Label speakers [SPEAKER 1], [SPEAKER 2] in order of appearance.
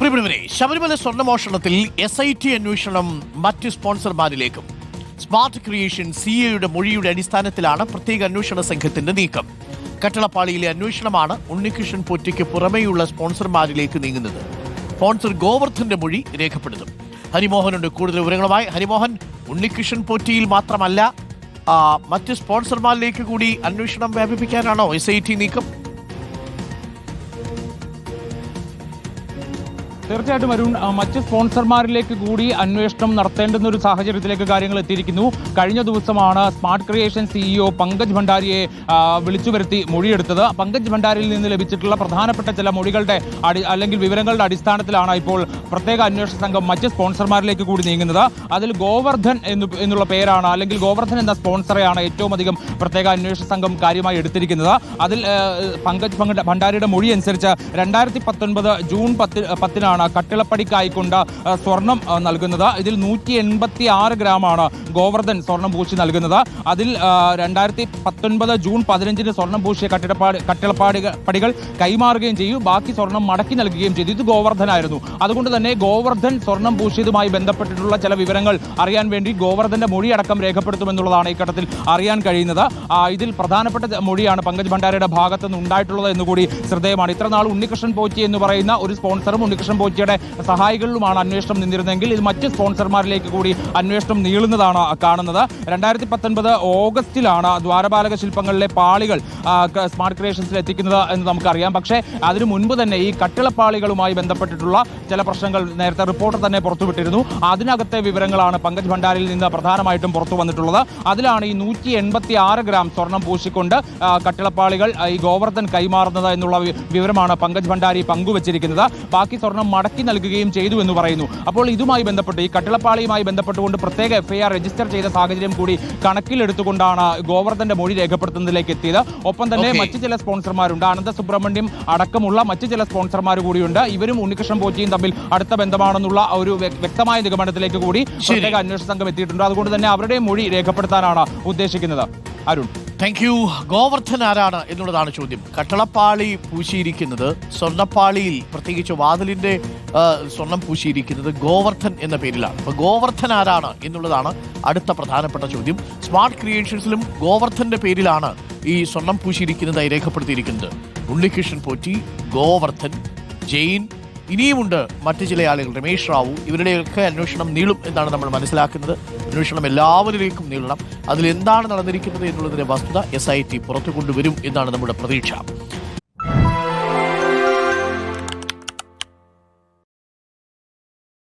[SPEAKER 1] പ്രിയപ്പെട്ടവരെ, ശബരിമല സ്വർണ്ണമോഷണത്തിൽ SIT അന്വേഷണം മറ്റ് സ്പോൺസർമാരിലേക്കും. സ്മാർട്ട് ക്രിയേഷൻ സിഇഒയുടെ മൊഴിയുടെ അടിസ്ഥാനത്തിലാണ് പ്രത്യേക അന്വേഷണ സംഘത്തിന്റെ നീക്കം. കട്ടളപ്പാളിയിലെ അന്വേഷണമാണ് ഉണ്ണികൃഷ്ണൻ പോറ്റിക്ക് പുറമേയുള്ള സ്പോൺസർമാരിലേക്ക് നീങ്ങുന്നത്. സ്പോൺസർ ഗോവർദ്ധന്റെ മൊഴി രേഖപ്പെടുത്തും. ഹരിമോഹനുണ്ട് കൂടുതൽ വിവരങ്ങളുമായി. ഹരിമോഹൻ, ഉണ്ണികൃഷ്ണൻ പോറ്റിയിൽ മാത്രമല്ല മറ്റ് സ്പോൺസർമാരിലേക്ക് കൂടി അന്വേഷണം വ്യാപിപ്പിക്കാനാണോ SIT നീക്കം?
[SPEAKER 2] തീർച്ചയായിട്ടും അരുൺ, മറ്റ് സ്പോൺസർമാരിലേക്ക് കൂടി അന്വേഷണം നടത്തേണ്ടുന്ന ഒരു സാഹചര്യത്തിലേക്ക് കാര്യങ്ങൾ എത്തിയിരിക്കുന്നു. കഴിഞ്ഞ ദിവസമാണ് സ്മാർട്ട് ക്രിയേഷൻ CEO പങ്കജ് ഭണ്ഡാരിയെ വിളിച്ചു വരുത്തി മൊഴിയെടുത്തത്. പങ്കജ് ഭണ്ഡാരിയിൽ നിന്ന് ലഭിച്ചിട്ടുള്ള പ്രധാനപ്പെട്ട ചില മൊഴികളുടെ അല്ലെങ്കിൽ വിവരങ്ങളുടെ അടിസ്ഥാനത്തിലാണ് ഇപ്പോൾ പ്രത്യേക അന്വേഷണ സംഘം മറ്റ് സ്പോൺസർമാരിലേക്ക് കൂടി നീങ്ങുന്നത്. അതിൽ ഗോവർദ്ധൻ എന്നുള്ള പേരാണ്, അല്ലെങ്കിൽ ഗോവർദ്ധൻ എന്ന സ്പോൺസറെയാണ് ഏറ്റവും അധികം പ്രത്യേക അന്വേഷണ സംഘം കാര്യമായി എടുത്തിരിക്കുന്നത്. അതിൽ പങ്കജ് ഭണ്ഡാരിയുടെ മൊഴി അനുസരിച്ച് 2019 ജൂൺ 10 കട്ടിളപ്പടിക്കായിക്കൊണ്ട് സ്വർണം നൽകുന്നത്. ഇതിൽ 186 ഗ്രാമാണ് ഗോവർദ്ധൻ സ്വർണം പൂശി നൽകുന്നത്. അതിൽ 2019 ജൂൺ 15 സ്വർണം പൂശിയ കട്ടിളപ്പടികൾ കൈമാറുകയും ചെയ്തു. ബാക്കി സ്വർണം മടക്കി നൽകുകയും ചെയ്തു. ഇത് ഗോവർദ്ധനായിരുന്നു. അതുകൊണ്ട് തന്നെ ഗോവർദ്ധൻ സ്വർണം പൂശിയതുമായി ബന്ധപ്പെട്ടിട്ടുള്ള ചില വിവരങ്ങൾ അറിയാൻ വേണ്ടി ഗോവർദ്ധന്റെ മൊഴിയടക്കം രേഖപ്പെടുത്തുമെന്നുള്ളതാണ് ഈ ഘട്ടത്തിൽ അറിയാൻ കഴിയുന്നത്. ഇതിൽ പ്രധാനപ്പെട്ട മൊഴിയാണ് പങ്കജ് ഭണ്ഡാരിയുടെ ഭാഗത്ത് നിന്ന് ഉണ്ടായിട്ടുള്ളത് എന്നുകൂടി ശ്രദ്ധേയമാണ്. ഇത്രനാൾ ഉണ്ണികൃഷ്ണൻ പോറ്റി എന്ന് പറയുന്ന ഒരു സ്പോൺസറും ഉണ്ണികൃഷ്ണൻ പോറ്റിയുടെ സഹായികളിലുമാണ് അന്വേഷണം നിന്നിരുന്നെങ്കിൽ ഇത് മറ്റ് സ്പോൺസർമാരിലേക്ക് കൂടി അന്വേഷണം നീളുന്നതാണ് കാണുന്നത്. 2019 ഓഗസ്റ്റിലാണ് ദ്വാരപാലക ശില്പങ്ങളിലെ പാളികൾ സ്മാർട്ട് ക്രിയേഷൻസിൽ എത്തിക്കുന്നത് എന്ന് നമുക്കറിയാം. പക്ഷേ അതിനു മുൻപ് തന്നെ ഈ കട്ടിളപ്പാളികളുമായി ബന്ധപ്പെട്ടിട്ടുള്ള ചില പ്രശ്നങ്ങൾ നേരത്തെ റിപ്പോർട്ടർ തന്നെ പുറത്തുവിട്ടിരുന്നു. അതിനകത്തെ വിവരങ്ങളാണ് പങ്കജ് ഭണ്ഡാരിയിൽ നിന്ന് പ്രധാനമായിട്ടും പുറത്തു വന്നിട്ടുള്ളത്. അതിലാണ് ഈ 186 ഗ്രാം സ്വർണം പൂശിക്കൊണ്ട് കട്ടിളപ്പാളികൾ ഈ ഗോവർദ്ധൻ കൈമാറുന്നത് എന്നുള്ള വിവരമാണ് പങ്കജ് ഭണ്ഡാരി പങ്കുവച്ചിരിക്കുന്നത്. ബാക്കി സ്വർണം മടക്കി നൽകുകയും ചെയ്തു എന്ന് പറയുന്നു. അപ്പോൾ ഇതുമായി ബന്ധപ്പെട്ട് ഈ കട്ടിളപ്പാളിയുമായി ബന്ധപ്പെട്ടുകൊണ്ട് പ്രത്യേക FIR രജിസ്റ്റർ ചെയ്ത സാഹചര്യം കൂടി കണക്കിലെടുത്തുകൊണ്ടാണ് ഗോവർദ്ധന്റെ മൊഴി രേഖപ്പെടുത്തുന്നതിലേക്ക് എത്തിയത്. ഒപ്പം തന്നെ മറ്റു ചില സ്പോൺസർമാരുണ്ട്. അനന്ത സുബ്രഹ്മണ്യം അടക്കമുള്ള മറ്റു ചില സ്പോൺസർമാർ കൂടിയുണ്ട്. ഇവരും ഉണ്ണികൃഷ്ണൻ പോറ്റിയും തമ്മിൽ അടുത്ത ബന്ധമാണെന്നുള്ള ഒരു വ്യക്തമായ നിഗമനത്തിലേക്ക് കൂടി പ്രത്യേക അന്വേഷണ സംഘം എത്തിയിട്ടുണ്ട്. അതുകൊണ്ട് തന്നെ അവരുടെ മൊഴി രേഖപ്പെടുത്താനാണ് ഉദ്ദേശിക്കുന്നത്. Arun,
[SPEAKER 1] thank you. ഗോവർദ്ധൻ ആരാണ് എന്നുള്ളതാണ് ചോദ്യം. കട്ടളപ്പാളി പൂശിയിരിക്കുന്നത്, സ്വർണ്ണപ്പാളിയിൽ പ്രത്യേകിച്ച് വാതിലിന്റെ സ്വർണം പൂശിയിരിക്കുന്നത് ഗോവർദ്ധൻ എന്ന പേരിലാണ്. അപ്പൊ ഗോവർദ്ധൻ ആരാണ് എന്നുള്ളതാണ് അടുത്ത പ്രധാനപ്പെട്ട ചോദ്യം. സ്മാർട്ട് ക്രിയേഷൻസിലും ഗോവർദ്ധന്റെ പേരിലാണ് ഈ സ്വർണം പൂശിയിരിക്കുന്നതായി രേഖപ്പെടുത്തിയിരിക്കുന്നത്. ഉണ്ണികൃഷ്ണൻ പോറ്റി, ഗോവർദ്ധൻ, ജെയിൻ, ഇനിയുമുണ്ട് മറ്റു ചില ആളുകൾ, രമേശ് റാവു. ഇവരുടെയൊക്കെ അന്വേഷണം നീളും എന്നാണ് നമ്മൾ മനസ്സിലാക്കുന്നത്. അന്വേഷണം എല്ലാവരിലേക്കും നീളണം. അതിലെന്താണ് നടന്നിരിക്കുന്നത് എന്നുള്ളതിന്റെ വസ്തുത SIT പുറത്തു കൊണ്ടുവരും എന്നാണ് നമ്മുടെ പ്രതീക്ഷ.